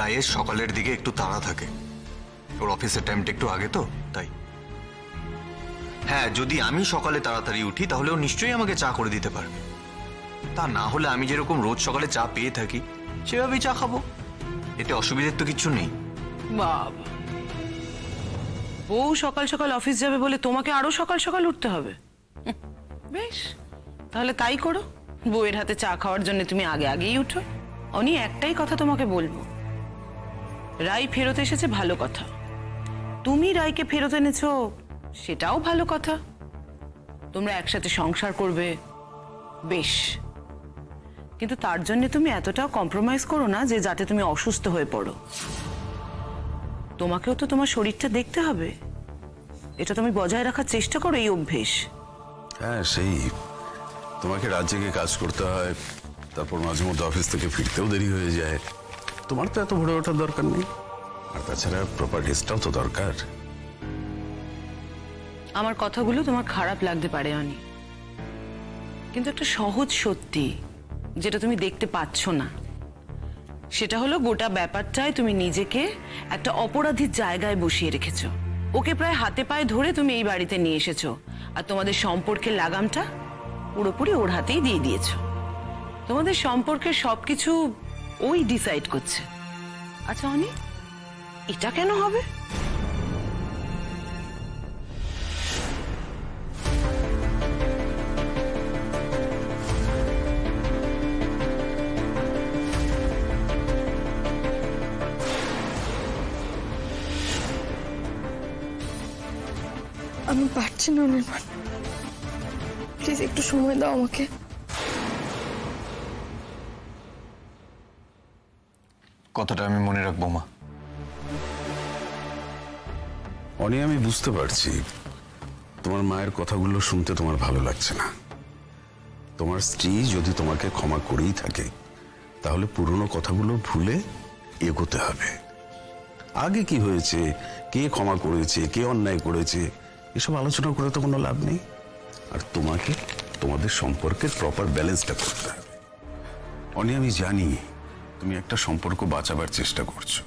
রায়ের সকালের দিকে একটু তাড়া থাকে, ওর অফিসের টাইমটা একটু আগে তো তাই। হ্যাঁ, যদি আমি সকালে তাড়াতাড়ি উঠি তাহলে ও নিশ্চয়ই আমাকে চা করে দিতে পারবে। তা না হলে আমি যেরকম রোজ সকালে চা পেয়ে থাকি সেভাবেই চা খাবো, এতে অসুবিধার তো কিছু নেই। বাবা, বউ সকাল সকাল অফিস যাবে বলে তোমাকে আরো সকাল সকাল উঠতে হবে? বেশ, তাহলে তাই করো। বউয়ের হাতে চা খাওয়ার জন্য তুমি আগে আগেই উঠো। অনি, একটাই কথা তোমাকে বলবো, রাই ফেরত এসেছে ভালো কথা, তুমি রাইকে ফেরত এনেছো সেটাও ভালো কথা। তোমরা একসাথে সংসার করবে, বেশ, কিন্তু তার জন্য তুমি এতটাও কম্প্রোমাইজ করো না যে যাতে তুমি অসুস্থ হয়ে পড়ো। তোমাকেও তো তোমার শরীরটা দেখতে হবে, এটা তুমি বজায় রাখার চেষ্টা করো এই অভ্যেস। হ্যাঁ, সেই তোমাকে রাত জেগে কাজ করতে হয়, তারপর মাঝে মধ্যে অফিস থেকে ফিরতেও দেরি হয়ে যায়। তোমার তো এত ভোরে ওঠার দরকার নেই, আর তাছাড়া প্রপার রেস্টটাও তো দরকার। আমার কথাগুলো তোমার খারাপ লাগতে পারে অনি, কিন্তু একটা সহজ সত্যি যেটা তুমি দেখতে পাচ্ছ না, সেটা হলো গোটা ব্যাপারটায় তুমি নিজেকে একটা অপরাধীর জায়গায় বসিয়ে রেখেছো। ওকে প্রায় হাতে পায়ে ধরে তুমি এই বাড়িতে নিয়ে এসেছো, আর তোমাদের সম্পর্কের লাগামটা পুরোপুরি ওর হাতেই দিয়ে দিয়েছো। তোমাদের সম্পর্কের সবকিছু ওই ডিসাইড করছে। আচ্ছা অনি, এটা কেন হবে? আমি পারছি না নির্মাণ, প্লিজ একটু সময় দাও আমাকে। কথাটা আমি মনে রাখবো মা। অনি, আমি বুঝতে পারছি তোমার মায়ের কথাগুলো শুনতে তোমার ভালো লাগছে না। তোমার স্ত্রী যদি তোমাকে ক্ষমা করেই থাকে তাহলে পুরনো কথাগুলো ভুলে এগোতে হবে। আগে কি হয়েছে, কে ক্ষমা করেছে, কে অন্যায় করেছে, এসব আলোচনা করে তো কোনো লাভ নেই। আর তোমাকে তোমাদের সম্পর্কের প্রপার ব্যালেন্সটা করতে হবে। অনি, আমি জানি তুমি একটা সম্পর্ক বাঁচাবার চেষ্টা করছো,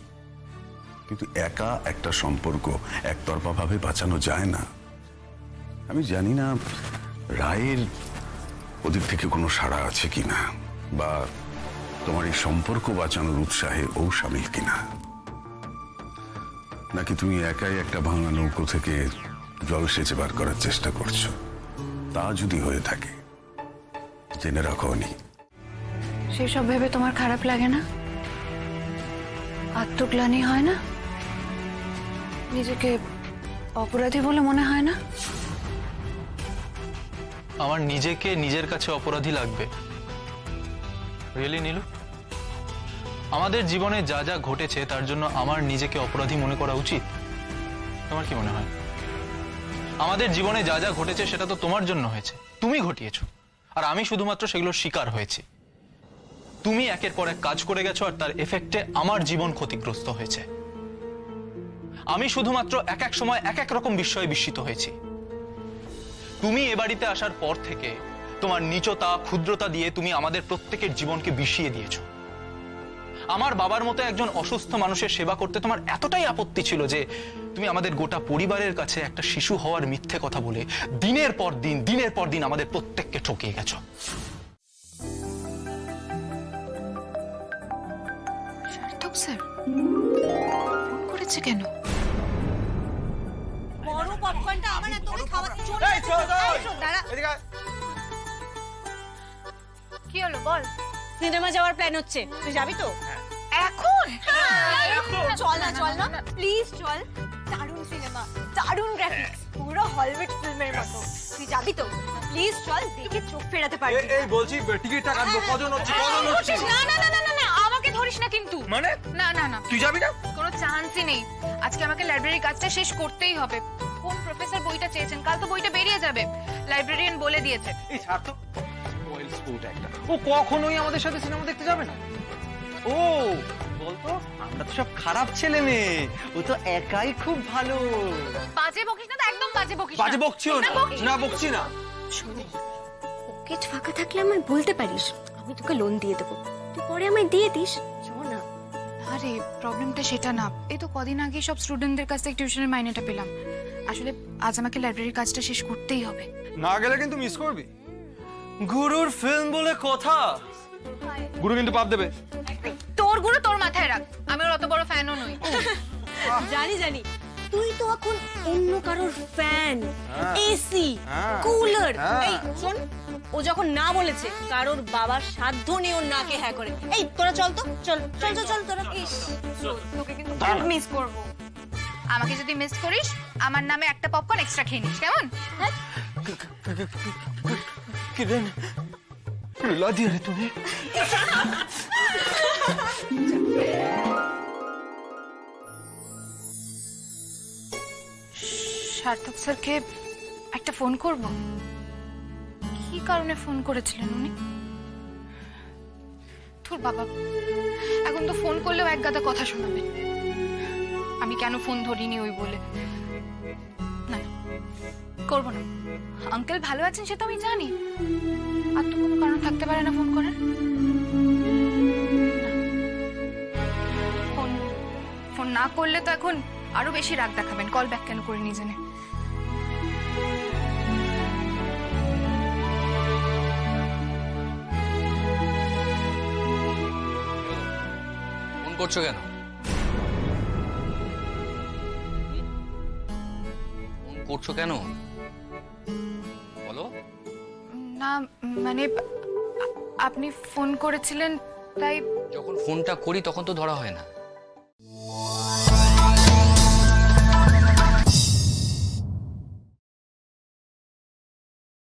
কিন্তু একা একটা সম্পর্ক একতরফা ভাবে বাঁচানো যায় না। আমি জানি না রায়ের ওদিক থেকে কোনো সাড়া আছে কিনা, বা তোমার এই সম্পর্ক বাঁচানোর উৎসাহে ও সামিল কিনা, নাকি তুমি একাই একটা ভাঙা নৌকো থেকে জল সেচে বার করার চেষ্টা করছো। তা যদি হয়ে থাকে জেনে রাখো অনি, সেসব ভেবে তোমার খারাপ লাগে না? আত্মগ্লানি হয় না? নিজেকে অপরাধী বলে মনে হয় না? আমার নিজেকে নিজের কাছে অপরাধী লাগবে? রিয়েলি নীলু, আমাদের জীবনে যা যা ঘটেছে তার জন্য আমার নিজেকে অপরাধী মনে করা উচিত? তোমার কি মনে হয়? আমাদের জীবনে যা যা ঘটেছে সেটা তো তোমার জন্য হয়েছে, তুমি ঘটিয়েছো, আর আমি শুধুমাত্র সেগুলোর শিকার হয়েছি। তুমি একের পর এক কাজ করে গেছো আর তার এফেক্টে আমার জীবন ক্ষতিগ্রস্ত হয়েছে। আমি শুধুমাত্র এক এক সময় এক এক রকম বিষয়ে বিস্মিত হয়েছি। তুমি এ বাড়িতে আসার পর থেকে তোমার নীচতা, ক্ষুদ্রতা দিয়ে তুমি আমাদের প্রত্যেকের জীবনকে বিষিয়ে দিয়েছো। আমার বাবার মতো একজন অসুস্থ মানুষের সেবা করতে তোমার এতটাই আপত্তি ছিল যে তুমি আমাদের গোটা পরিবারের কাছে একটা শিশু হওয়ার মিথ্যে কথা বলে দিনের পর দিন আমাদের প্রত্যেককে ঠকিয়ে গেছো। সার্থক স্যার ফোন করেছে কেন? বড় পপকর্নটা আমার না, তোকে খাওয়াতে চলে দাঁড়া। কি হলো বল? সিনেমা যাওয়ার প্ল্যান হচ্ছে, তুই যাবি তো? এখন? চল না প্লিজ চল। দারুণ সিনেমা, দারুণ গ্রাফিক্স, পুরো হলিউড ফিল্মের মতো। তুই যাবি তো? প্লিজ চল, দেখে চোখ ফেরাতে পারবি। এই বলছি টিকিটটা কাটবো, কজন হচ্ছে? না না না না না না, আমাকে ধরিস না কিন্তু। মানে না না না, তুই যাবি না? কোনো চান্সই নেই। আজকে আমাকে লাইব্রেরির কাজটা শেষ করতেই হবে। কোন প্রফেসর বইটা চেয়েছেন, কাল তো বইটা বেরিয়ে যাবে, লাইব্রেরিয়ান বলে দিয়েছে। এই সার্থক ওয়েল স্পোর্ট একটা, ও কখনোই আমাদের সাথে সিনেমা দেখতে যাবে না। ও বলতো, আমরা তো সব খারাপ ছেলে মেয়ে, ও তো একাই খুব ভালো। বাজে বকিস না তো, একদম বাজে বকিস না। বাজে বকছিও না, না বকছি না। শোনো, পকেট ফাঁকা থাকলে আমায় বলতে পারিস, আমি তোকে লোন দিয়ে দেবো, তুই পরে আমায় দিয়ে দিস। চ না। আরে প্রবলেমটা সেটা না, এই তো কদিন আগে সব স্টুডেন্টদের কাছ থেকে টিউশনের মাইনেটা পেলাম। আসলে আজ আমাকে লাইব্রেরির কাজটা শেষ করতেই হবে। না গেলে কিন্তু মিস করবি। গুরুর ফিল্ম বলে কথা, গুরু কিন্তু পাপ দেবে। তোর গুরু তোর মাথায় রাখ, আমি ওর অত বড় ফ্যানও নই। জানি জানি, তুই তো এখন অন্য কারোর ফ্যান, হ্যাঁ। এসি, হ্যাঁ। কুলার। হ্যাঁ। এই শোন, ও যখন না বলেছে কারোর বাবার সাধ্য নেই ওর নাকে হ্যাঁ করে। এই তোরা চল তো, চল চল চল চল তোরা। ইস, তোকে কিন্তু খুব মিস করবো। আমাকে যদি মিস করিস, আমার নামে একটা পপকর্ন এক্সট্রা খেয়ে নিস, কেমন? किरण रुला दिया रे तूने। সার্থক স্যারকে একটা ফোন করব। কি কারণে ফোন করেছিলেন উনি? তোর বাবা এখন তো ফোন করলেও এক গাদা কথা শোনাবে। আমি কেন ফোন ধরিনি ওই বলে। না না, করবো না। আঙ্কেল ভালো আছেন সে তো আমি জানি, আর তো কোনো কারণ থাকতে পারে না ফোন করার। না। ফোন না করলে তো এখন আরো বেশি রাগ দেখাবেন। কল ব্যাক কেন করে নিয়ে জানে। ফোন করছো কেন? ফোন করছো কেন বলো। না মানে আপনি ফোন করেছিলেন তাই। যখন ফোনটা করি তখন তো ধরা হয় না।